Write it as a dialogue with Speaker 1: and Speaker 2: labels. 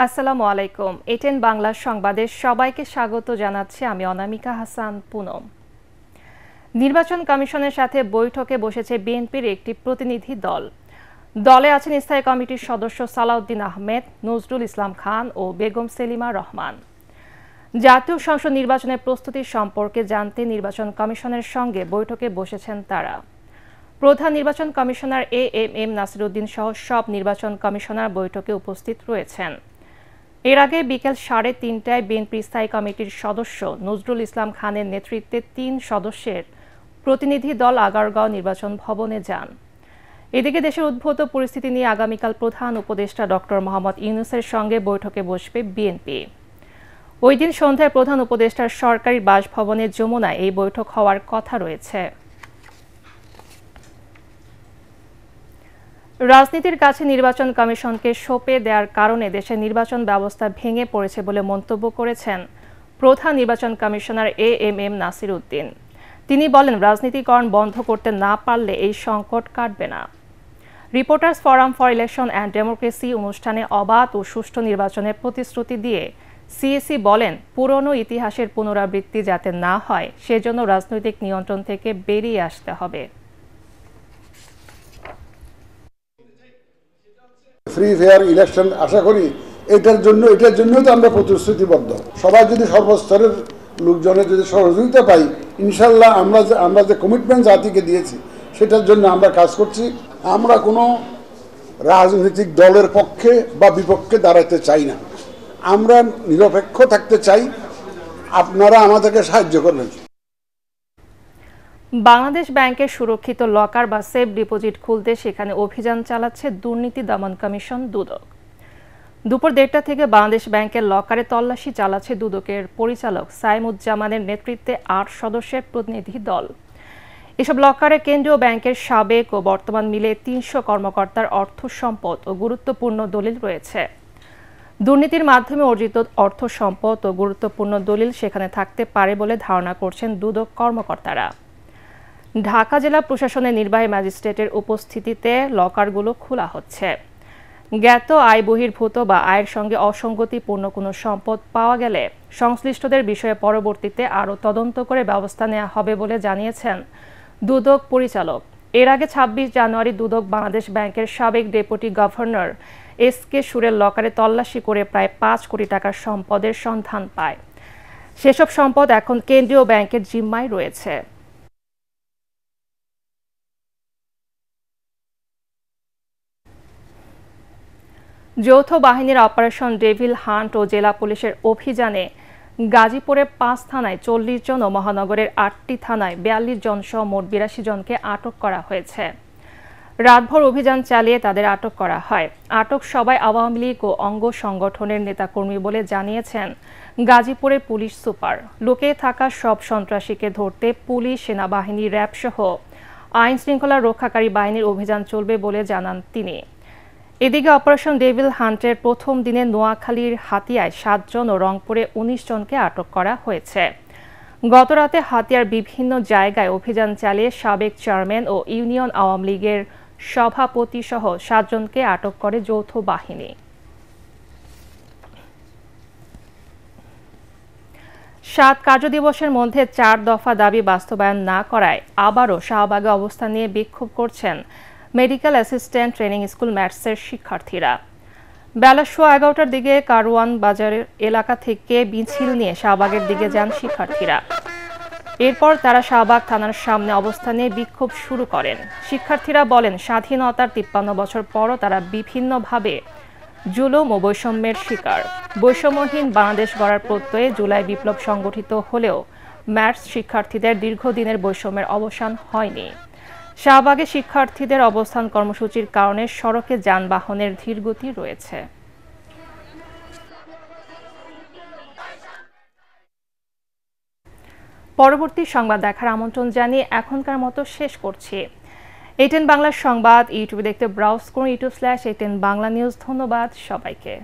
Speaker 1: আসসালামু আলাইকুম। এটেন বাংলা সংবাদে সবাইকে স্বাগত জানাচ্ছি আমি অনামিকা হাসান পুনম। নির্বাচন কমিশনের সাথে বৈঠকে বসেছে বিএনপির একটি প্রতিনিধি দল। দলে আছেন স্থায়ী কমিটির সদস্য সালাউদ্দিন আহমেদ, নজরুল ইসলাম খান ও বেগম সেলিমা রহমান। জাতীয় সংসদ নির্বাচনের প্রস্তুতি সম্পর্কে জানতে নির্বাচন কমিশনের সঙ্গে বৈঠকে বসেছেন তারা। প্রধান নির্বাচন কমিশনার এএমএম নাসির উদ্দিন সহ সব নির্বাচন কমিশনার বৈঠকে উপস্থিত রয়েছেন। এর আগে বিকেল 3:30টায় বিএনপি স্থায়ী কমিটির সদস্য নজরুল ইসলাম খানের নেতৃত্বে 3 সদস্যের প্রতিনিধি দল আগারগাঁও নির্বাচন ভবনে যান। এদিকে দেশের উদ্ভূত পরিস্থিতি নিয়ে আগামীকাল প্রধান উপদেষ্টা ডক্টর মোহাম্মদ ইউনূসের সঙ্গে বৈঠকে বসবে বিএনপি। ওই দিন সন্ধ্যায় প্রধান উপদেষ্টার সরকারি বাসভবনে যমুনায় এই বৈঠক হওয়ার কথা রয়েছে। রাজনীতির কাছে নির্বাচন কমিশনকে সঁপে দেওয়ার কারণে দেশের নির্বাচন ব্যবস্থা ভেঙে পড়েছে বলে মন্তব্য করেছেন প্রধান নির্বাচন কমিশনার এএমএম নাসির উদ্দিন। তিনি বলেন, রাজনীতিকরণ বন্ধ করতে না পারলে এই সংকট কাটবে না। Reporters forum for election and democracy অনুষ্ঠানে অবাধ ও সুষ্ঠু নির্বাচনের প্রতিশ্রুতি দিয়ে সিএসি বলেন, পুরনো ইতিহাসের পুনরাবৃত্তি যাতে না হয় সেজন্য রাজনৈতিক নিয়ন্ত্রণ থেকে বেরিয়ে আসতে হবে।
Speaker 2: ফ্রি ফেয়ার ইলেকশন আশা করি এটার জন্য তো আমরা প্রতিশ্রুতিবদ্ধ। সবাই যদি সর্বস্তরের লোকজনের যদি সহযোগিতা পাই, ইনশাল্লাহ আমরা যে কমিটমেন্ট জাতিকে দিয়েছি সেটার জন্য আমরা কাজ করছি। আমরা কোনো রাজনৈতিক দলের পক্ষে বা বিপক্ষে দাঁড়াতে চাই না, আমরা নিরপেক্ষ থাকতে চাই। আপনারা আমাদেরকে সাহায্য করবেন।
Speaker 1: বাংলাদেশ ব্যাংকের সুরক্ষিত লকার বা সেফ ডিপোজিট খুলতে সেখানে অভিযান চালাচ্ছে দুর্নীতি দমন কমিশন দুদক। দুপুর 1:30টা থেকে বাংলাদেশ ব্যাংকের লকারে তল্লাশি চালাচ্ছে দুদকের পরিচালক সাইমুজ্জামানের নেতৃত্বে 8 সদস্যের প্রতিনিধি দল। এসব লকারে কেন্দ্রীয় ব্যাংকের সাবেক ও বর্তমান মিলে 300 কর্মকর্তার অর্থ সম্পদ ও গুরুত্বপূর্ণ দলিল রয়েছে। দুর্নীতির মাধ্যমে অর্জিত অর্থ সম্পদ ও গুরুত্বপূর্ণ দলিল সেখানে থাকতে পারে বলে ধারণা করছেন দুদক কর্মকর্তারা। ঢাকা জেলা প্রশাসনের নির্বাহী ম্যাজিস্ট্রেটের উপস্থিতিতে লকারগুলো খোলা হচ্ছে। জ্ঞাত আয় বহির্ভূত বা আয়ের সঙ্গে অসঙ্গতিপূর্ণ কোনো সম্পদ পাওয়া গেলে সংশ্লিষ্টদের বিষয়ে পরবর্তীতে আরও তদন্ত করে ব্যবস্থা নেওয়া হবে বলে জানিয়েছেন দুদক পরিচালক। এর আগে 26 জানুয়ারি দুদক বাংলাদেশ ব্যাংকের সাবেক ডেপুটি গভর্নর এসকে সুরের লকারে তল্লাশি করে প্রায় 5 কোটি টাকার সম্পদের সন্ধান পায়। সেসব সম্পদ এখন কেন্দ্রীয় ব্যাংকের জিম্মায় রয়েছে। যৌথ বাহিনীর অপারেশন ডেভিল হান্ট ও জেলা পুলিশের অভিযানে গাজীপুরের 5 থানায় 40 জন ও মহানগরের 8টি থানায় 42 জন সহ মোট 82 জনকে আটক করা হয়েছে। রাতভর অভিযান চালিয়ে তাদের আটক করা হয়। আটক সবাই আওয়ামী লীগ ও অঙ্গ সংগঠনের নেতাকর্মী বলে জানিয়েছেন গাজীপুরের পুলিশ সুপার। লুকিয়ে থাকা সব সন্ত্রাসীকে ধরতে পুলিশ, সেনাবাহিনী, র্যাব সহ আইন শৃঙ্খলা রক্ষাকারী বাহিনীর অভিযান চলবে বলে জানান তিনি। এদিকে অপারেশন ডেভিল হান্টের প্রথম দিনে নোয়াখালীর হাতিয়ায় 7 জন ও রংপুরে 19 জনকে আটক করা হয়েছে। গতরাতে হাতিয়ার বিভিন্ন জায়গায় অভিযান চালিয়ে সাবেক চেয়ারম্যান ও ইউনিয়ন আওয়ামী লীগের সভাপতি সহ 7 জনকে আটক করে যৌথ বাহিনী। 7 কার্যদিবসের মধ্যে 4 দফা দাবি বাস্তবায়ন না করায় আবারও শাহবাগে অবস্থান নিয়ে বিক্ষোভ করছেন মেডিকেল অ্যাসিস্ট্যান্ট ট্রেনিং স্কুল ম্যাটসের শিক্ষার্থীরা। বেলা 11:15টার দিকে কারওয়ান বাজারের এলাকা থেকে মিছিল নিয়ে শাহবাগের দিকে যান শিক্ষার্থীরা। এরপর তারা শাহবাগ থানার সামনে অবস্থান নিয়ে বিক্ষোভ শুরু করেন। শিক্ষার্থীরা বলেন, স্বাধীনতার 53 বছর পরও তারা বিভিন্নভাবে জুলুম ও বৈষম্যের শিকার। বৈষম্যহীন বাংলাদেশ গড়ার প্রত্যয়ে জুলাই বিপ্লব সংগঠিত হলেও ম্যাটস শিক্ষার্থীদের দীর্ঘদিনের বৈষম্যের অবসান হয়নি। শাহবাগে শিক্ষার্থীদের অবস্থান কর্মসূচির কারণে সড়কে যানবাহনের ধীরগতি রয়েছে। পরবর্তী সংবাদ দেখার আমন্ত্রণ জানিয়ে এখনকার মতো শেষ করছি। এটেন বাংলা সংবাদ ইউটিউবে দেখতে ব্রাউজ করুন youtube/ATN বাংলা নিউজ। ধন্যবাদ সবাইকে।